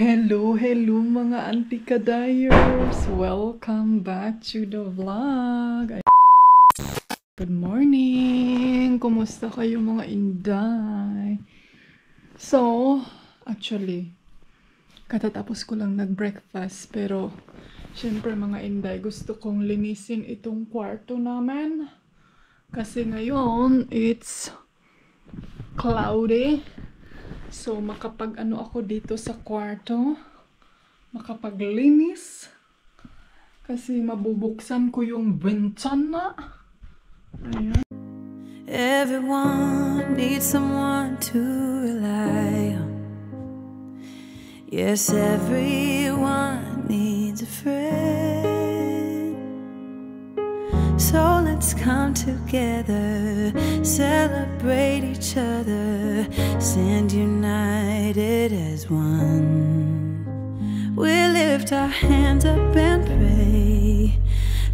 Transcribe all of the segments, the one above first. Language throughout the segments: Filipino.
Hello mga antikadayers! Welcome back to the vlog! Good morning! Kumusta kayo mga inday? So, actually, katatapos ko lang nag-breakfast pero syempre mga inday, gusto kong linisin itong kwarto namin. Kasi ngayon, it's cloudy. So, makapag-ano ako dito sa kwarto. Makapaglinis. Kasi mabubuksan ko yung bintana. Ayan. Everyone needs someone to rely on. Yes, everyone needs a friend. So let's come together, celebrate each other, stand united as one. We lift our hands up and pray,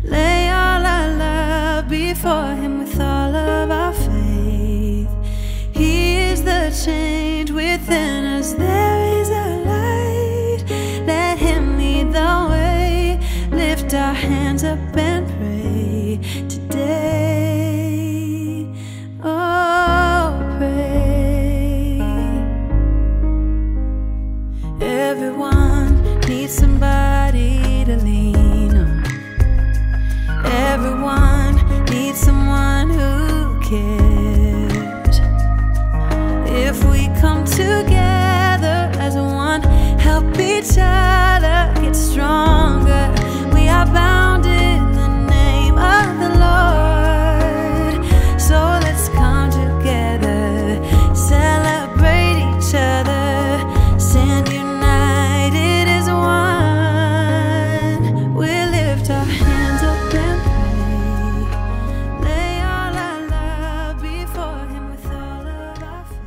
lay all our love before Him with all of our faith. He is the change within us, there is a light, let Him lead the way. Lift our hands up and pray today. Oh, pray. Everyone needs somebody to lean on. Everyone needs someone who cares. If we come together as one, help each other get stronger. We are bound in the name of the Lord. So let's come together, celebrate each other, stand united as one. We lift our hands up and pray, lay all our love before Him with all of our faith.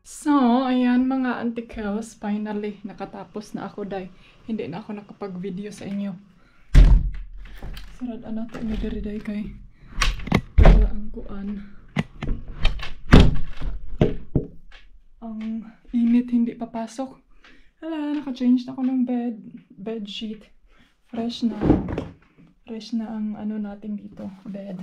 So, ayan mga antikels. Finally, nakatapos na ako dahil hindi na ako nakapag-video sa inyo. Sarad nato ni diri day kay wala ang kuan. Ang init hindi papasok. Hala, naka-change na ako ng bed sheet. Fresh na ang ano natin dito, bed.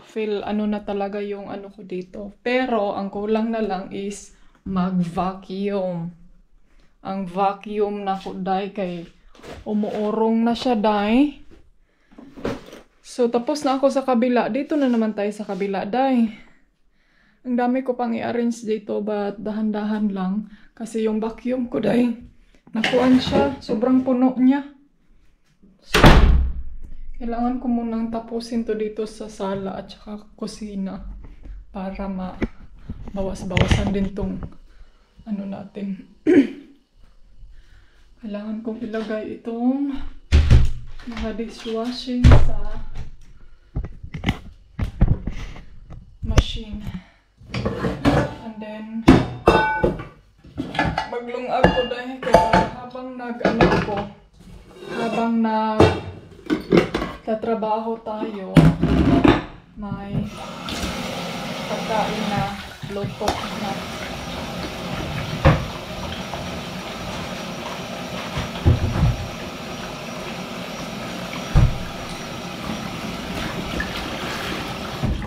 Feel ano na talaga yung ano ko dito. Pero ang kulang na lang is mag-vacuum. Ang vacuum na ko dai kay umuorong na siya dai. So tapos na ako sa kabila. Dito na naman tayo sa kabila dai. Ang dami ko pang i-arrange dito but dahan-dahan lang kasi yung vacuum ko dai nakuan siya, sobrang puno niya. So, kailangan ko munang tapusin to dito sa sala at saka kusina para bawas-bawasan din tong ano natin. Kailangan kong ilagay itong mga dishwashing sa machine. And then maglungag ko dahil kaya habang tatrabaho tayo, may pagkain na luto na.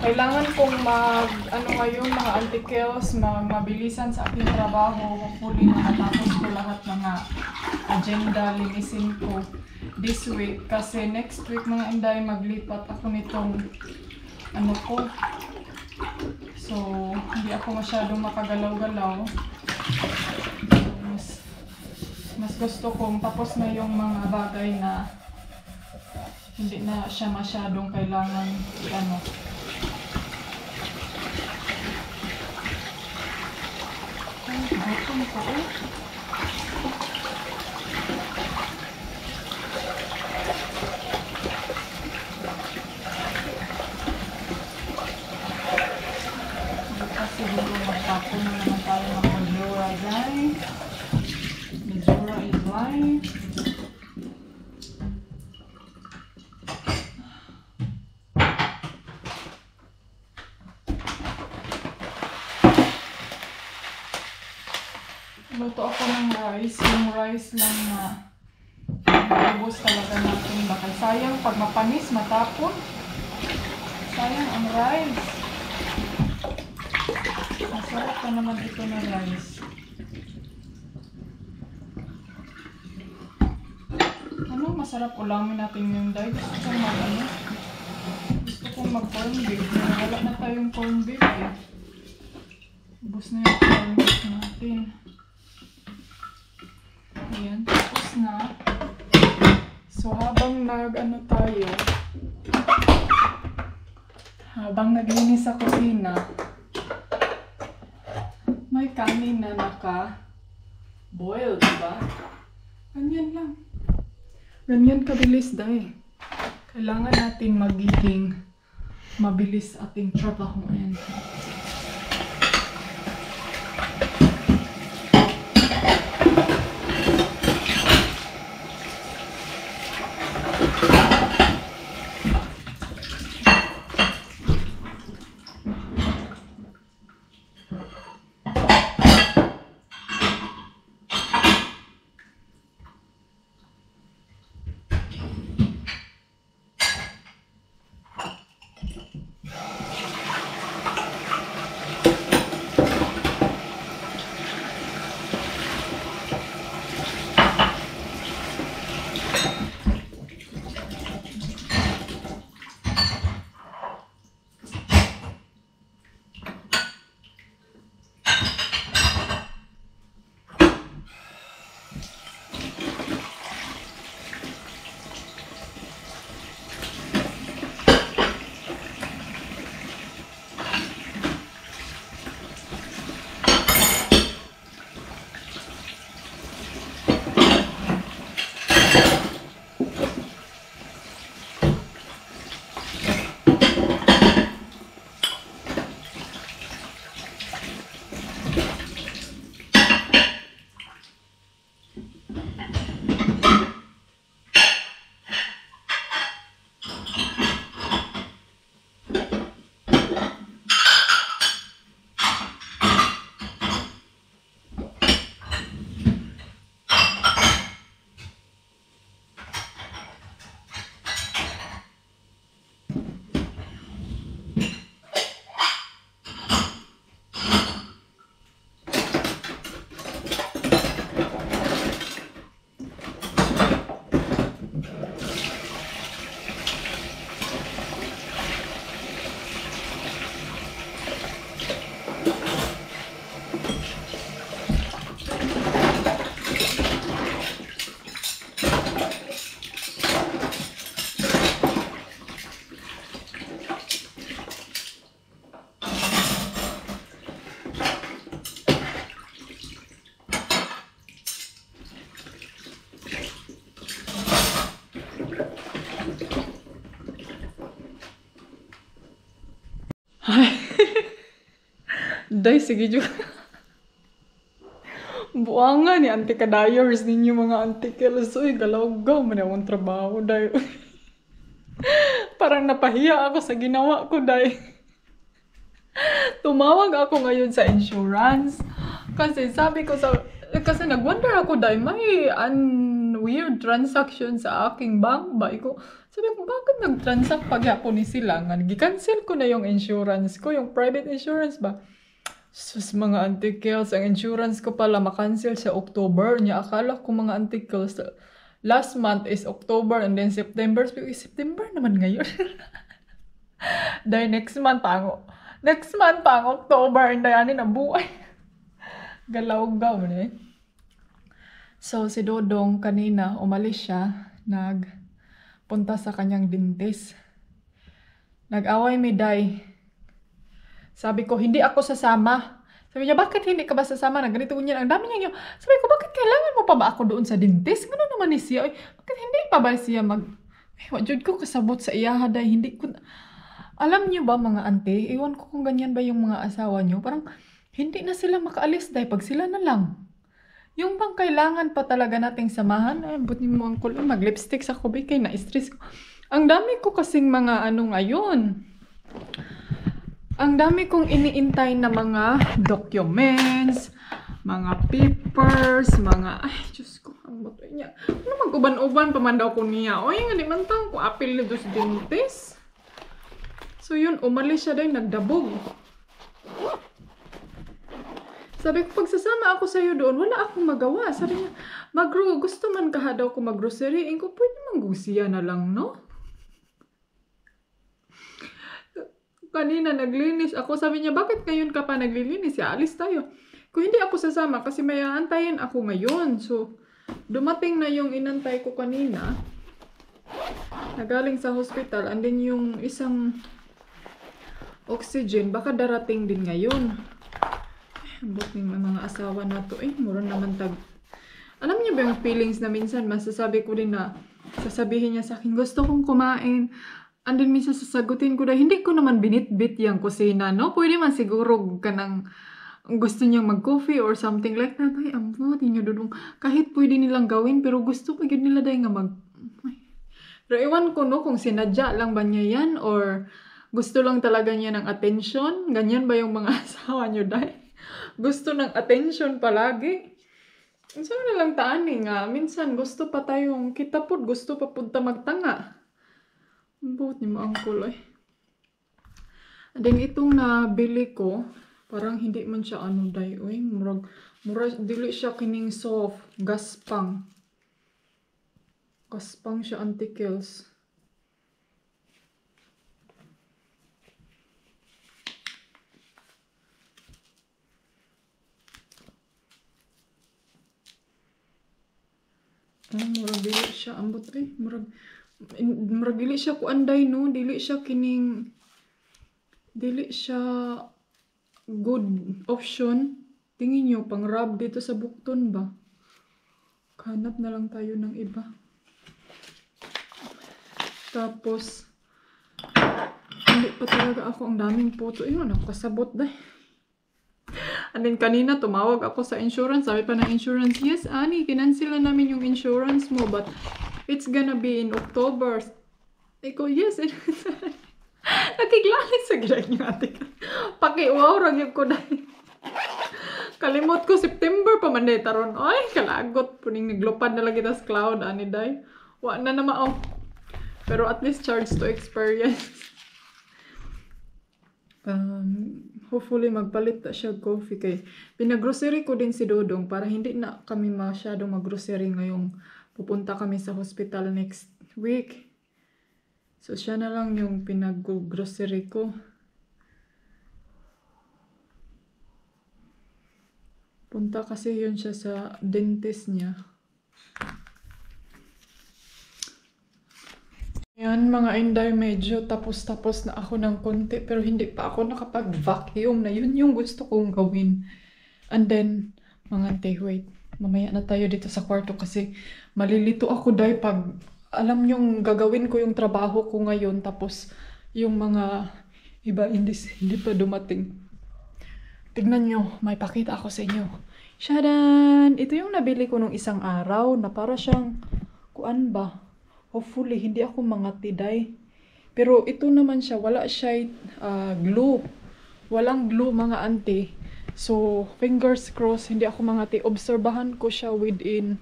Kailangan kong ngayon mga antikels, mabilisan sa aking trabaho. Hopefully nakatapos ko lahat mga agenda, linisin ko this week. Kasi next week mga inday, maglipat ako nitong ano ko. So, hindi ako masyadong makagalaw-galaw. Mas gusto kong tapos na yung mga bagay na hindi na siya masyadong kailangan ano. Siguro magtapon na naman tayo ng Madura guys. Madura is life. magluto ako ng rice. Yung rice lang na ubos talaga natin. Baka sayang pag mapanis, matapon. Sayang ang rice. Masarap pa naman ito na rice. Ano masarap ulamin natin yung day? Gusto kong mag-corn beef. Wala na tayong corn beef eh. Ubus na yung corn beef natin. Ayan, tapos na. So habang habang naglinis sa kusina, may kanin na naka-boil, diba? Ganyan lang. Ganyan kabilis, day. Kailangan natin magiging mabilis ating trabahoin. Day, sige juga. Buangan ni Auntie Kadayers ninyo mga Auntie Kels. Uy, galawgaw man akong trabaho, day. Parang napahiya ako sa ginawa ko, day. Tumawag ako ngayon sa insurance. Kasi sabi ko kasi nag-wonder ako, day, may weird transaction sa aking bank ba? Sabi ko, bakit nag-transact paghapon ni sila? Gi-cancel ko na yung insurance ko, yung private insurance ba? Sus, mga Auntie Kels, ang insurance ko pala makancel sa October niya. Akala ko mga Auntie Kels, last month is October and then September. September naman ngayon. Dahil next month pa ang October and dahil na buhay. Galaw-gaw na eh. So, si Dodong kanina, umalis siya, nagpunta sa kanyang dentist. Nag-away mi, day. Sabi ko, hindi ako sasama. Sabi niya, bakit hindi ka ba sasama? Ganito niya, ang dami niya. Sabi ko, bakit kailangan mo pa ba ako doon sa dentist? Gano'n naman ni siya. Bakit hindi pa ba siya wajud ko kasabot sa iya, day. Hindi ko... Alam niyo ba, mga ante, iwan ko kung ganyan ba yung mga asawa niyo. Parang, hindi na sila makaalis, day. Pag sila na lang. Yung bang kailangan pa talaga nating samahan, buti mo ang kulong, mag-lipstick sa kubi, kay na-stress ko. Ang dami ko kasing mga ngayon. Ang dami kong iniintay na mga documents, mga papers, mga, ay, Diyos ko, ang bato niya. Ano mag-uban-uban pa man daw ko niya. O, yung hindi man tang ko apil nito sa dentist. So, yun, umalis siya dahil nagdabog. Sabi ko, pagsasama ako sa'yo doon, wala akong magawa. Sabi niya, gusto man ka daw ko mag-grocery. Ko, pwede manggusiya na lang, no? Kanina naglinis ako. Sabi niya, bakit ngayon ka pa naglilinis? Alis tayo. Kung hindi ako sasama, kasi may aantayin ako ngayon. So, dumating na yung inantay ko kanina. Nagaling sa hospital. And then yung isang oxygen, baka darating din ngayon. Ambot ng mga asawa na to. Mura naman tag... Alam niyo ba yung feelings na minsan, masasabi ko din na sasabihin niya sa akin, gusto kong kumain. And then minsan sasagutin ko na, hindi ko naman binitbit yung kusina, no? Pwede man siguro ka ng gusto niyang mag-coffee or something like that. Ay, ambot, inyo dudong. Kahit pwede nilang gawin, pero gusto pa yun nila dahil nga mag... Pero ewan ko, no, kung sinadya lang ba niya yan or gusto lang talaga niya ng attention. Ganyan ba yung mga asawa niyo dahil? Gusto ng attention palagi. So na lang taani nga. Minsan gusto pa tayong kita po. Gusto pa punta magtanga. Buot ni mo ang kulay. And then itong nabili ko. Parang hindi man siya ano day. Uy, murag dili siya kining soft. Gaspang. Gaspang siya antikils. Murag dili siya ambot murag dili siya kuanday no, dili siya good option. Tingin nyo, pang rub dito sa bukton ba? Hanap na lang tayo ng iba. Tapos hindi pa talaga ako, ang daming photo. Nakasabot dahil. And then kanina tumawag ako sa insurance. Sabi pa ng insurance, yes, Ani, kinansila namin yung insurance mo, but it's gonna be in October. Iko, yes. Nakiglalik sa ginag niyo ate. Pakiwaw, ragyag ko dahil. Kalimot ko, September pa man dahil taron. Ay, kalagot. Puning naglupad na lagi tas cloud, Ani dahil. Wa na naman, Pero at least charge to experience. Hopefully magpalit na siya coffee kay pinag-grocery ko din si Dodong para hindi na kami masyadong mag-grocery ngayong pupunta kami sa hospital next week. So siya na lang yung pinag-grocery ko. Punta kasi yun siya sa dentist niya. Yan mga Inday, medyo tapos na ako ng konti pero hindi pa ako nakapag-vacuum na yun yung gusto kong gawin. And then, mga ante, wait, mamaya na tayo dito sa kwarto kasi malilito ako dahil pag alam yung gagawin ko yung trabaho ko ngayon tapos yung mga iba hindi pa dumating. Tignan nyo, may pakita ako sa inyo. Shadan! Ito yung nabili ko nung isang araw na para siyang, kuan ba? Hopefully, hindi ako mangatiday. Pero ito naman siya, wala siya glue. Walang glue mga ante. So, fingers crossed, hindi ako mangati. Obserbahan ko siya within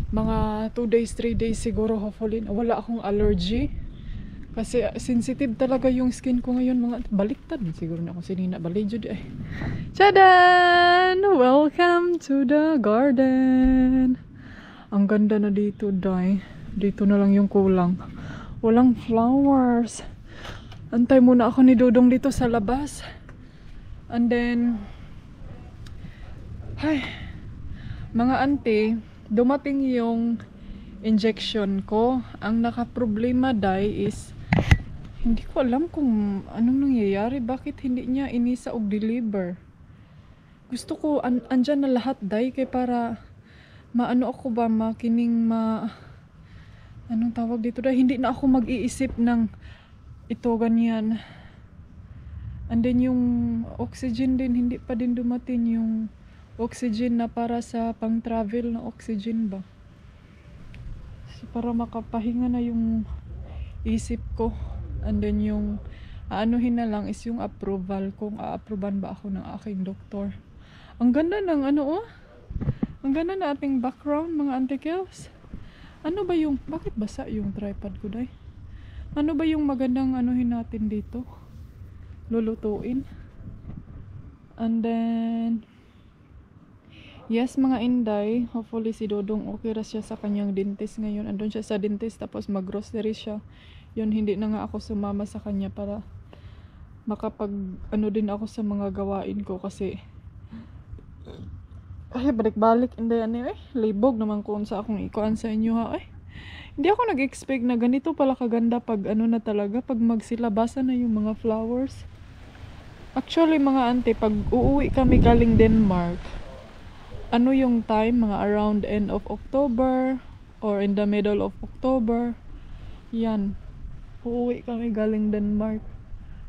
mga 2 days, 3 days siguro. Hopefully, wala akong allergy. Kasi sensitive talaga yung skin ko ngayon. Mga baliktad. Siguro na ako sinina. Balijod eh. Tchadan! Welcome to the garden. Ang ganda na dito, day. Dito na lang yung kulang. Walang flowers. Antay muna ako ni Dodong dito sa labas. And then, mga auntie, dumating yung injection ko. Ang nakaproblema day is, hindi ko alam kung anong nangyayari. Bakit hindi niya inisa og deliver? Gusto ko, andyan na lahat day. Kaya para, maano ako ba, anong tawag dito dahil hindi na ako mag-iisip ng ito ganyan. And then yung oxygen din, hindi pa din dumating yung oxygen na para sa pang-travel na oxygen ba. So, para makapahinga na yung isip ko. And then yung aanuhin na lang is yung approval, kung a-approvean ba ako ng aking doktor. Ang ganda ng ano oh. Ang ganda na ating background mga Auntie Kels. Ano ba yung, bakit basa yung tripod ko day? Ano ba yung magandang anuhin natin dito? Lulutuin. And then, yes mga Inday, hopefully si Dodong okay ra siya sa kanyang dentist ngayon. Andun siya sa dentist tapos mag-grocery siya. Yun, hindi na nga ako sumama sa kanya para makapag ano din ako sa mga gawain ko kasi ay balik-balik Inday ano libog naman kung sa akong ikuan sa inyo ha hindi ako nag-expect na ganito pala kaganda pag ano na talaga pag magsilabasan na yung mga flowers. Actually mga ante, pag uuwi kami galing Denmark, ano yung time, mga around end of October or in the middle of October, yan, uuwi kami galing Denmark.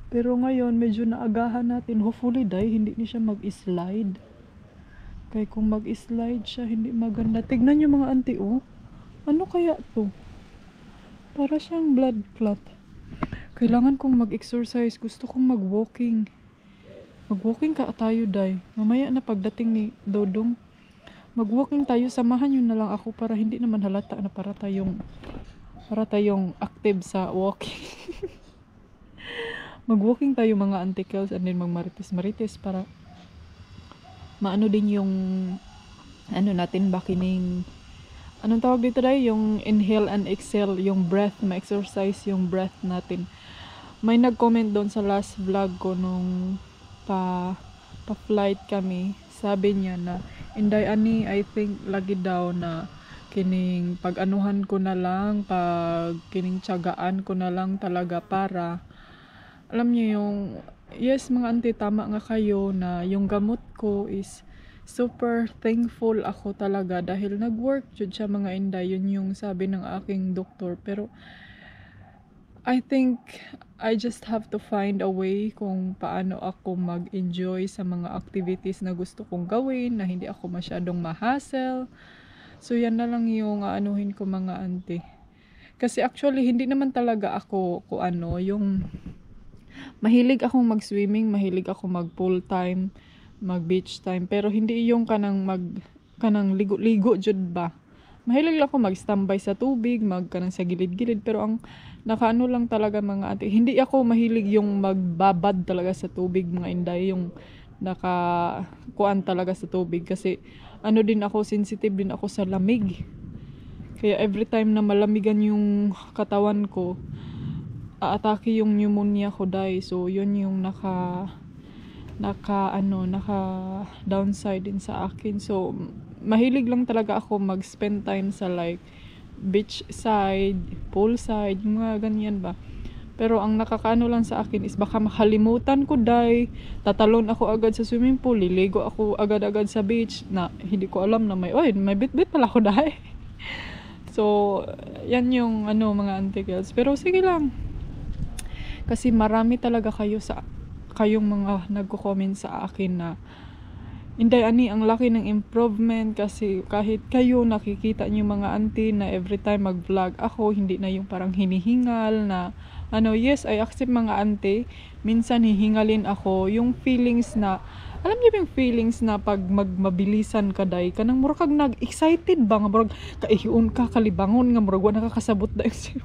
Pero ngayon medyo naagahan natin, hopefully hindi ni siya mag-slide. Kaya kung mag-slide siya, hindi maganda. Tignan nyo mga auntie, oh. Ano kaya to? Para siyang blood clot. Kailangan kong mag-exercise. Gusto kong mag-walking. Mag-walking ka tayo, day. Mamaya na pagdating ni Dodong. Mag-walking tayo. Samahan nyo na lang ako para hindi naman halata na para tayong active sa walking. Mag-walking tayo mga auntie Kels and then mag-marites-marites para maano din yung ano natin bakining anong tawag dito dahil yung inhale and exhale yung breath ma-exercise yung breath natin. May nag-comment doon sa last vlog ko nung pa-flight kami, sabi niya na Inday ani I think lagi daw na kining pag-anuhan ko na lang pag kining tiyagaan ko na lang talaga para alam niyo yung yes mga auntie, tama nga kayo na yung gamot ko is super thankful ako talaga dahil nag-work jud siya mga Inday, yun yung sabi ng aking doktor. Pero I think I just have to find a way kung paano ako mag-enjoy sa mga activities na gusto kong gawin na hindi ako masyadong ma-hassle. So yan na lang yung anuhin ko mga auntie. Kasi actually hindi naman talaga ako yung mahilig akong mag-swimming, mahilig ako mag-pool time, mag-beach time, pero hindi yung kanang ligo-ligo jud ba. Mahilig lang ako mag-standby sa tubig, kanang sa gilid-gilid, pero ang nakaano lang talaga mga ate, hindi ako mahilig yung magbabad talaga sa tubig mga Inday, yung nakakuan talaga sa tubig kasi ano din ako, sensitive din ako sa lamig. Kaya every time na malamigan yung katawan ko, aatake yung pneumonia ko dahil so yun yung naka downside din sa akin. So mahilig lang talaga ako mag-spend time sa like beach side, pool side, yung mga ganyan ba. Pero ang nakakaano lang sa akin is baka makalimutan ko dahil tatalon ako agad sa swimming pool, liligo ako agad-agad sa beach na hindi ko alam na may bit-bit pala ako dahil. So yan yung mga auntie girls. Pero sige lang. Kasi marami talaga kayong mga nagko-comment sa akin na Inday ani ang laki ng improvement kasi kahit kayo nakikita niyo mga auntie na every time mag-vlog ako hindi na yung parang hinihingal na yes I accept mga auntie, minsan hihingalin ako yung feelings na alam niyo yung feelings na pag mabilisan ka day kanang murag kag nag-excited ba nga murag kaihiun ka kalibangon nga murag wa nakakasabot dayon siya.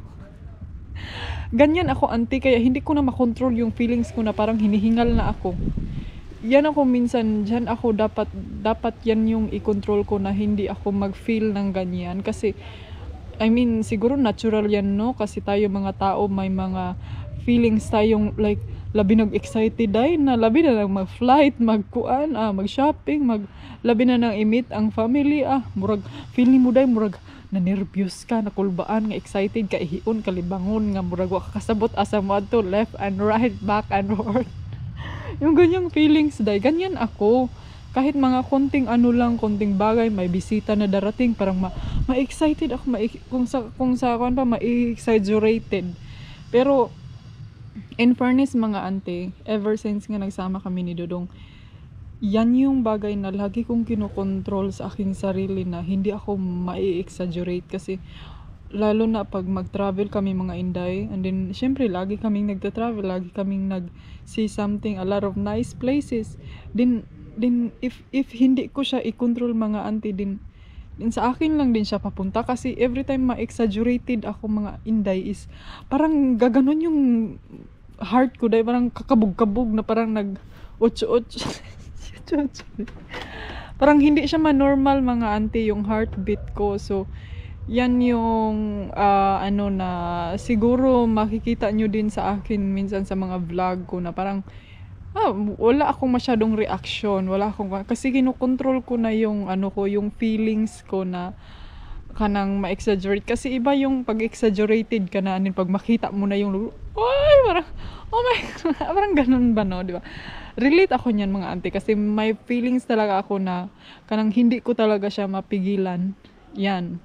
Ganyan ako auntie kaya hindi ko na makontrol yung feelings ko na parang hinihingal na ako. Yan ako minsan, dyan ako dapat yan yung i-control ko na hindi ako mag-feel ng ganyan kasi I mean siguro natural yan no kasi tayo mga tao may mga feelings tayong like labi nag-excited ay na labi na nang mag-flight, mag-kuan, mag-shopping, labi na nang i-meet ang family murag feeling mo day murag na nervyos ka, nakulbaan nga excited ka ihion kalibangon nga murag wa kakasabot asa mo adto left and right, back and forth. Yung ganyang feelings day, ganyan ako. Kahit mga konting konting bagay, may bisita na darating, parang ma-excited ako, kung sa ma-exaggerated. Pero in fairness mga ante, ever since nga nagsama kami ni Dodong, yan yung bagay na lagi kong kinokontrol sa aking sarili na hindi ako ma-exaggerate kasi lalo na pag mag-travel kami mga Inday and then syempre lagi kaming nagta-travel, lagi kaming nag-see something, a lot of nice places. Then din if hindi ko siya i-control mga auntie din sa akin lang din siya papunta kasi every time ma-exaggerated ako mga inday is parang gaganon yung heart ko dahil parang kakabog-kabog na parang nag 8-8 parang hindi siya ma-normal mga auntie yung heartbeat ko. So yan yung ano na siguro makikita nyo din sa akin minsan sa mga vlog ko na parang wala akong masyadong reaction, wala akong kasi kinokontrol ko na yung ano ko, yung feelings ko na kanang ma-exaggerate kasi iba yung pag-exaggerated ka na anin pag makita mo na yung ay parang oh my parang ganun ba no, di ba? Relate ako niyan mga auntie kasi may feelings talaga ako na kanang hindi ko talaga siya mapigilan. Yan.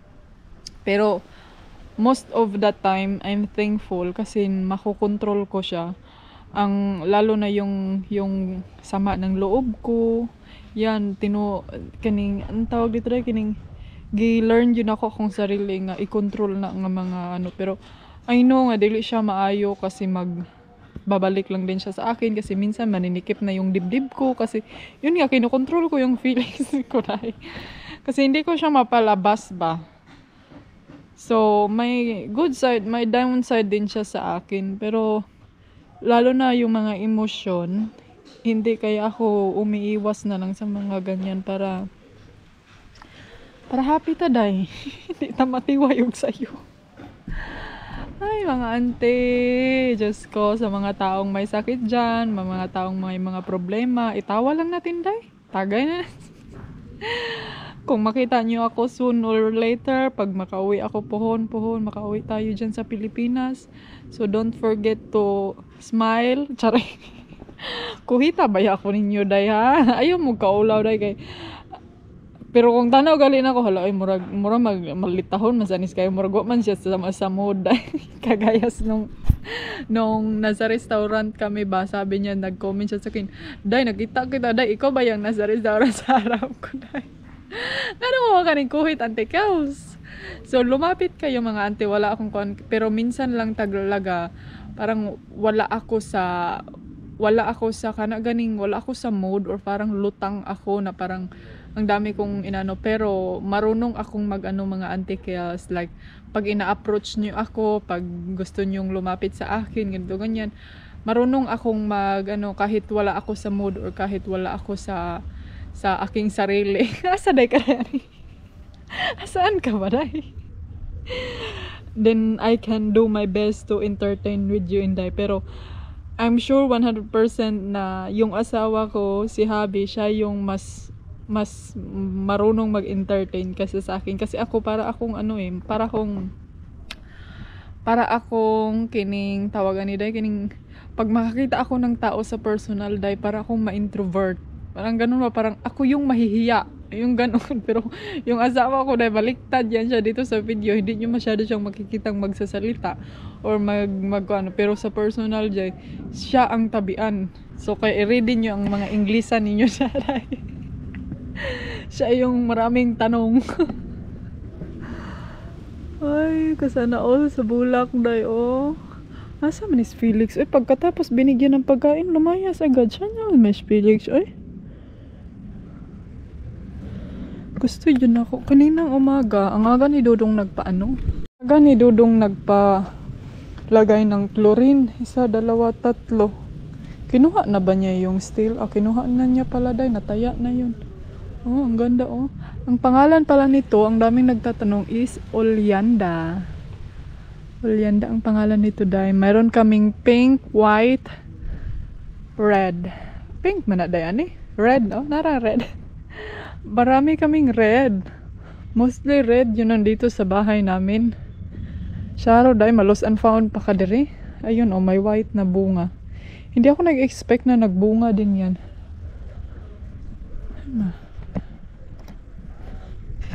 Pero most of the time I'm thankful kasi makokontrol ko siya. Ang lalo na yung sama ng loob ko. Yan kining ang tawag dito dai kining gi-learn yun ako akong sarili nga i-control na nga mga ano, pero I know nga dili siya maayo kasi babalik lang din siya sa akin kasi minsan maninikip na yung dibdib ko kasi yun nga kinokontrol ko yung feelings ko dai. Kasi hindi ko siya mapalabas ba. So may good side, may downside din siya sa akin, pero lalo na yung mga emosyon, hindi kaya ako umiiwas na lang sa mga ganyan para happy ta day. Hindi ta matiwayog sa'yo. Ay mga auntie, Diyos ko, sa mga taong may sakit dyan, mga taong may mga problema, itawa lang natin day. Tagay na. Kung makita nyo ako soon or later, pag makauwi ako pohon, makauwi tayo dyan sa Pilipinas. So don't forget to smile. Charay. Kuhita ba ako ninyo day ha? Ayaw mo kaulaw day kay. Pero kung tanaw gali na ko, hala ay murag malitahon masanis kayo murag wa man siya sa mood day. Kagayas nung nasa restaurant kami ba, sabi niya, nag-comment siya sa akin, day nakita kita day, ikaw ba yung nasa restaurant sa harap ko day? Ano mo kaning kuhit ante kaos. So lumapit kayo mga ante, wala akong pero minsan lang talaga parang wala ako sa mood or parang lutang ako na parang ang dami kong inano, pero marunong akong mag-ano mga ante chaos, like pag ina-approach niyo ako, pag gusto niyong lumapit sa akin ganito ganyan, marunong akong mag-ano kahit wala ako sa mood or kahit wala ako sa aking sarili. Asa day ka rin? Asaan ka ba day? Then I can do my best to entertain with you inday, pero I'm sure 100% na yung asawa ko, si Habi, siya yung mas marunong mag-entertain kasi sa akin. Kasi ako para akong kining tawagan ni day, kining pag makakita ako ng tao sa personal day, para akong ma-introvert. Parang ganun ba, parang ako yung mahihiya. Yung ganun. Pero yung asawa ko day, baliktad yan siya dito sa video. Hindi nyo masyado siyang makikitang magsasalita or ano. Pero sa personal day, siya ang tabian. So kaya i-read nyo ang mga Inglesan ninyo siya day. Siya yung maraming tanong. Ay, kasana all sa bulak day oh. Asa man is Felix? Ay, pagkatapos binigyan ng pagkain, lumayas agad siya niya. Miss Felix, ay. Gusto yun ako. Kaninang umaga, ang aga ni Dudong nagpaano? Aga ni Dudong nagpalagay ng chlorine. 1, 2, 3. Kinuha na ba niya yung steel? Kinuha na niya pala day. Nataya na yun. Oh, ang ganda oh. Ang pangalan pala nito, ang daming nagtatanong, is Oleanda. Oleanda ang pangalan nito day. Mayroon kaming pink, white, red. Pink man na day ani? Red, oh, nara red. Marami kaming red. Mostly red yun nandito sa bahay namin. Sharo day, malos and found pa ka diri. Ayun oh, may white na bunga. Hindi ako nag-expect na nagbunga din yan.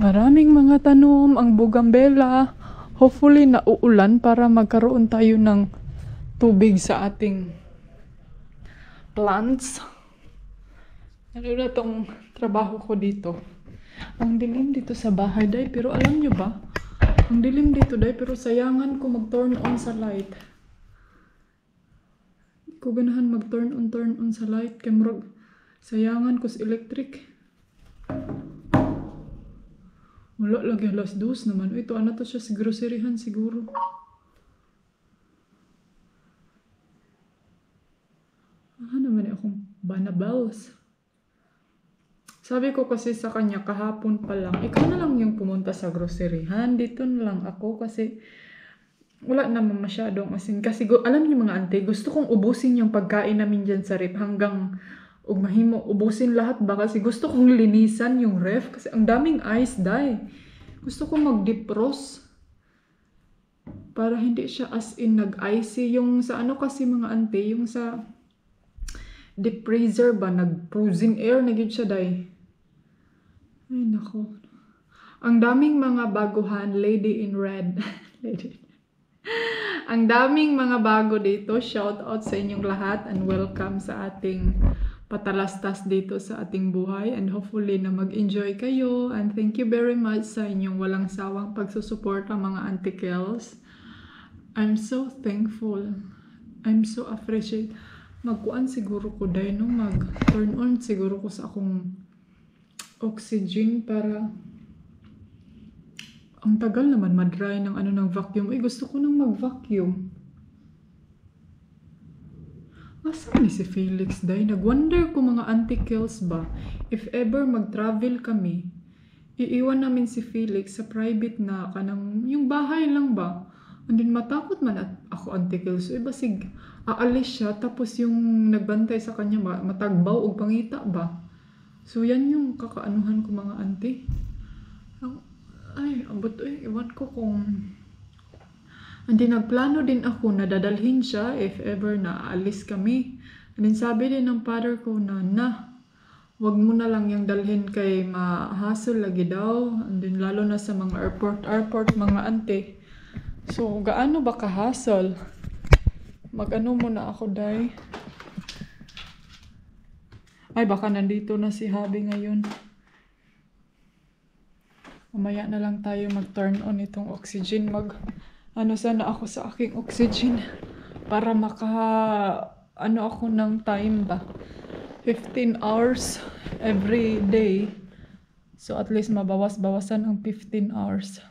Maraming mga tanom ang bougainvillea. Hopefully nauulan para magkaroon tayo ng tubig sa ating plants. Ano na tong trabaho ko dito? Ang dilim dito sa bahay day, pero alam nyo ba? Ang dilim dito day, pero sayangan ko mag-turn on sa light. Hindi ko ganahan mag-turn on sa light. Kaya Sayangan ko sa electric. Wala lagi alas 2 naman. Ito, ano to siya sa groceryhan siguro. Naman akong banabals. Sabi ko kasi sa kanya kahapon pa lang, ikaw na lang yung pumunta sa groceryhan. Dito na lang ako kasi wala naman masyadong asin. Kasi alam niyo mga ante, gusto kong ubusin yung pagkain namin dyan sa ref hanggang mahimo ubusin lahat ba kasi gusto kong linisan yung ref kasi ang daming ice dye. Gusto kong mag-defrost para hindi siya as in nag-icy. Yung sa ano kasi mga ante, yung sa deep freezer ba, nag-frozen air na yun siya dye. Ay nako. Ang daming mga baguhan, lady in red. Ang daming mga bago dito. Shout out sa inyong lahat and welcome sa ating patalastas dito sa ating buhay and hopefully na mag-enjoy kayo and thank you very much sa inyong walang sawang pagsusuporta mga Auntie Kels. I'm so thankful. I'm so appreciate. Magkuan siguro ko dahil no, mag-turn on siguro ko sa akong oxygen para ang tagal naman madry ng ano ng vacuum. Ay gusto ko nang mag-vacuum. Asan ni si Felix day? Nag-wonder ko mga Auntie Kels ba, if ever mag-travel kami, iiwan namin si Felix sa private na kanang, yung bahay lang ba? And then matakot man at ako Auntie Kels. Iba sig, aalis siya, tapos yung nagbantay sa kanya, matagbaw o pangita ba? So yan yung kakaanuhan ko mga auntie. Ay, abot iwan ko kung... Hindi nagplano din ako na dadalhin siya if ever na aalis kami. And then sabi din ng father ko na wag mo na lang yung dalhin kay ma-hassle lagi daw. And then lalo na sa mga airport mga ante. So gaano ba ka-hassle? Mag-ano muna ako day. Ay baka nandito na si Habi ngayon. Mamaya na lang tayo mag-turn on itong oxygen. Ano sana ako sa aking oxygen para ano ako ng time ba 15 hours every day, so at least mabawas-bawasan ang 15 hours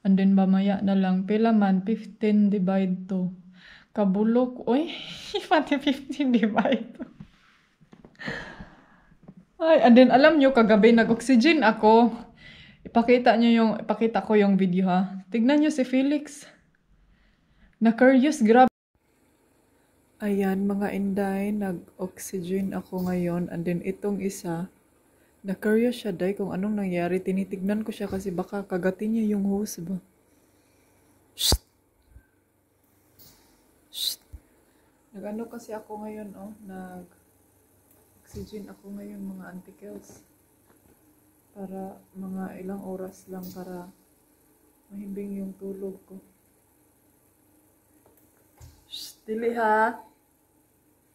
and then mamaya na lang pila man 15 divide to kabulok oy pati 15 divide to ay and then alam nyo kagabi nag-oxygen ako. Ipakita ko yung video ha. Tignan nyo si Felix. Na-curious, grabe. Ayan mga inday, nag-oxygen ako ngayon. And then itong isa, na-curious siya day kung anong nangyari. Tinitignan ko siya kasi baka kagatin niya yung hose ba. Shh! Shh! Nag-ano kasi ako ngayon oh. Nag-oxygen ako ngayon mga Auntie Kels. Para mga ilang oras lang para mahimbing yung tulog ko. Shh, dili ha.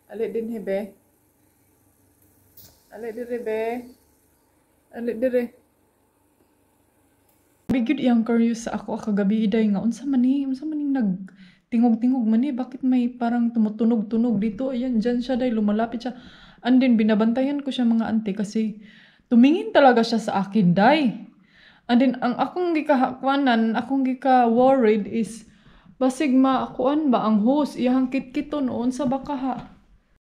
Ali din hebe. Ali dire be. Ali dire. Bigud iyang curious sa ako kagabi iday nga unsa man ni nagtingog-tingog man ni bakit may parang tumutunog-tunog dito ayan diyan siya day lumalapit siya. And then binabantayan ko siya mga ante kasi tumingin talaga siya sa akin, day. And then, ang akong gikahakwanan, akong gika-worried is, basig maakuan ba ang host, iyang kit-kito noon sa bakaha.